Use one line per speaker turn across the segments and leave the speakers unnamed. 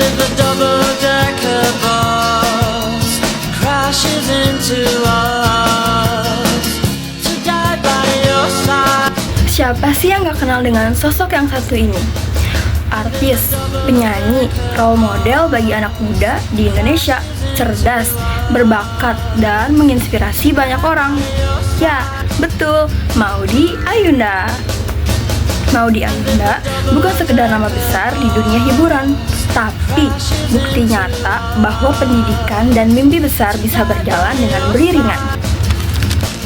of the double-decker bus crashes into us to die by your side.
Siapa sih yang gak kenal dengan sosok yang satu ini? Artis, penyanyi, role model bagi anak muda di Indonesia, cerdas, berbakat, dan menginspirasi banyak orang. Ya, betul, Maudy Ayunda. Maudy Ayunda bukan sekedar nama besar di dunia hiburan, tapi bukti nyata bahwa pendidikan dan mimpi besar bisa berjalan dengan beriringan.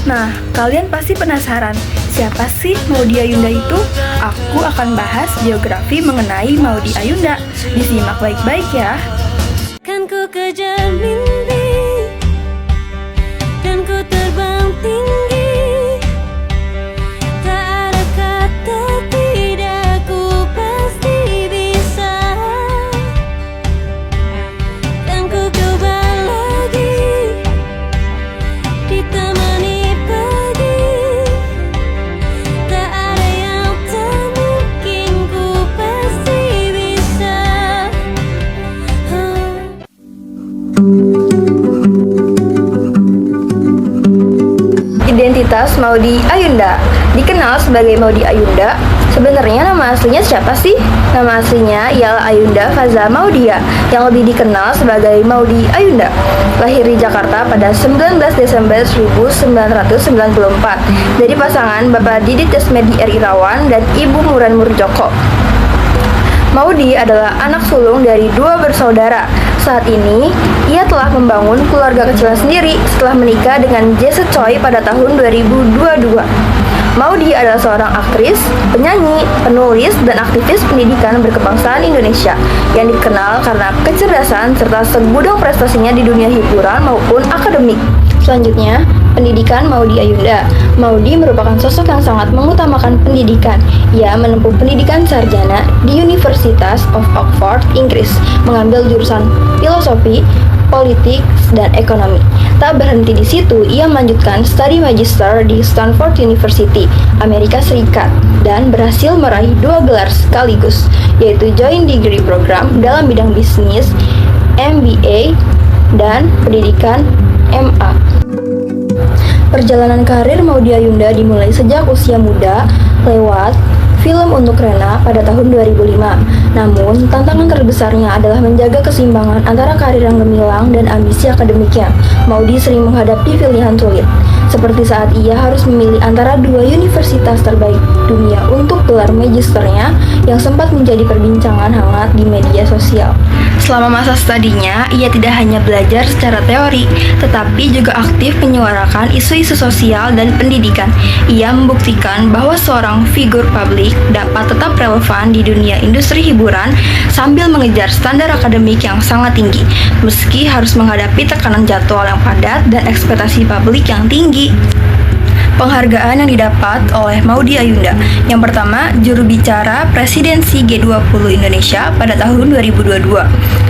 Nah, kalian pasti penasaran, siapa sih Maudy Ayunda itu? Aku akan bahas biografi mengenai Maudy Ayunda. Disimak baik-baik ya.
Kan ku kejar mimpi dan ku terbang tinggi. Tak ada kata tidak, ku pasti bisa. Dan ku coba lagi ditemani pagi. Tak ada yang tak mungkin, ku pasti bisa.
Identitas Maudy Ayunda. Dikenal sebagai Maudy Ayunda, sebenarnya nama aslinya siapa sih? Nama aslinya ialah Ayunda Faza Maudia, yang lebih dikenal sebagai Maudy Ayunda. Lahir di Jakarta pada 19 Desember 1994 dari pasangan Bapak Didit Desmedi R. Irawan dan Ibu Muran Murjoko. Maudy adalah anak sulung dari dua bersaudara. Saat ini, ia telah membangun keluarga kecil sendiri setelah menikah dengan Jesse Choi pada tahun 2022. Maudy adalah seorang aktris, penyanyi, penulis, dan aktivis pendidikan berkebangsaan Indonesia yang dikenal karena kecerdasan serta segudang prestasinya di dunia hiburan maupun akademik. Selanjutnya, pendidikan Maudy Ayunda. Maudy merupakan sosok yang sangat mengutamakan pendidikan. Ia menempuh pendidikan sarjana di Universitas of Oxford, Inggris, mengambil jurusan filosofi, politik, dan ekonomi. Tak berhenti di situ, ia melanjutkan studi magister di Stanford University, Amerika Serikat, dan berhasil meraih 2 gelar sekaligus, yaitu Joint Degree Program dalam bidang bisnis, MBA, dan pendidikan MA. Perjalanan karir Maudy Ayunda dimulai sejak usia muda lewat film Untuk Rena pada tahun 2005. Namun, tantangan terbesarnya adalah menjaga keseimbangan antara karir yang gemilang dan ambisi akademiknya. Maudy sering menghadapi pilihan sulit, seperti saat ia harus memilih antara 2 universitas terbaik dunia untuk gelar magisternya yang sempat menjadi perbincangan hangat di media sosial. Selama masa studinya, ia tidak hanya belajar secara teori, tetapi juga aktif menyuarakan isu-isu sosial dan pendidikan. Ia membuktikan bahwa seorang figur publik dapat tetap relevan di dunia industri hiburan sambil mengejar standar akademik yang sangat tinggi, meski harus menghadapi tekanan jadwal yang padat dan ekspektasi publik yang tinggi. Penghargaan yang didapat oleh Maudy Ayunda. Yang pertama, juru bicara presidensi G20 Indonesia pada tahun 2022.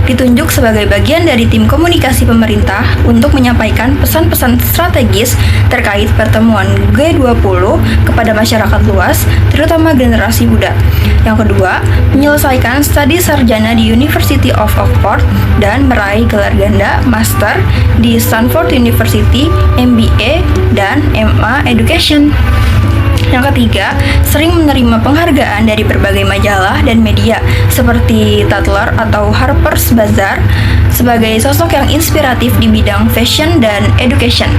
Ditunjuk sebagai bagian dari tim komunikasi pemerintah untuk menyampaikan pesan-pesan strategis terkait pertemuan G20 kepada masyarakat luas, terutama generasi muda. Yang kedua, menyelesaikan studi sarjana di University of Oxford dan meraih gelar ganda master di Stanford University, MBA, dan MA Education. Yang ketiga, sering menerima penghargaan dari berbagai majalah dan media seperti Tatler atau Harper's Bazaar sebagai sosok yang inspiratif di bidang fashion dan education.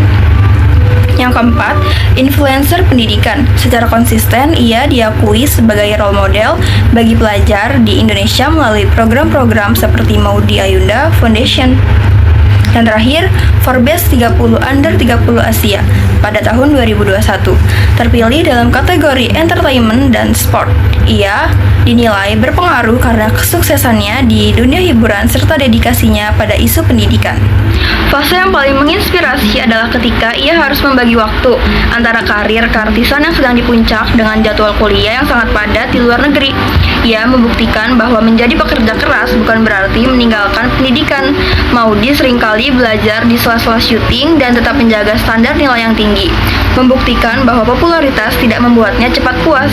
Yang keempat, influencer pendidikan. Secara konsisten, ia diakui sebagai role model bagi pelajar di Indonesia melalui program-program seperti Maudy Ayunda Foundation. Dan terakhir, Forbes 30 Under 30 Asia pada tahun 2021, terpilih dalam kategori entertainment dan sport. Ia dinilai berpengaruh karena kesuksesannya di dunia hiburan serta dedikasinya pada isu pendidikan. Fase yang paling menginspirasi adalah ketika ia harus membagi waktu antara karir keartisan yang sedang di puncak dengan jadwal kuliah yang sangat padat di luar negeri. Ia membuktikan bahwa menjadi pekerja keras bukan berarti meninggalkan pendidikan. Maudy seringkali belajar di sela-sela syuting dan tetap menjaga standar nilai yang tinggi. membuktikan bahwa popularitas tidak membuatnya cepat puas.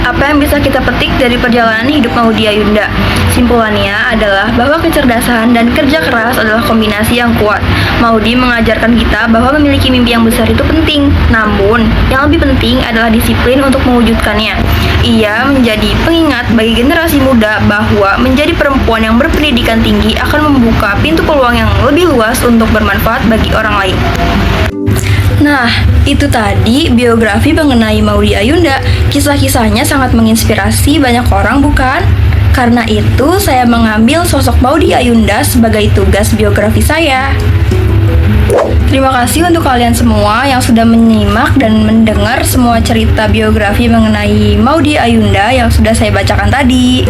Apa yang bisa kita petik dari perjalanan hidup Maudy Ayunda? Simpulannya adalah bahwa kecerdasan dan kerja keras adalah kombinasi yang kuat. Maudy mengajarkan kita bahwa memiliki mimpi yang besar itu penting, namun yang lebih penting adalah disiplin untuk mewujudkannya. Ia menjadi pengingat bagi generasi muda bahwa menjadi perempuan yang berpendidikan tinggi akan membuka pintu peluang yang lebih luas untuk bermanfaat bagi orang lain. Nah, itu tadi biografi mengenai Maudy Ayunda. Kisah-kisahnya sangat menginspirasi banyak orang, bukan? Karena itu, saya mengambil sosok Maudy Ayunda sebagai tugas biografi saya. Terima kasih untuk kalian semua yang sudah menyimak dan mendengar semua cerita biografi mengenai Maudy Ayunda yang sudah saya bacakan tadi.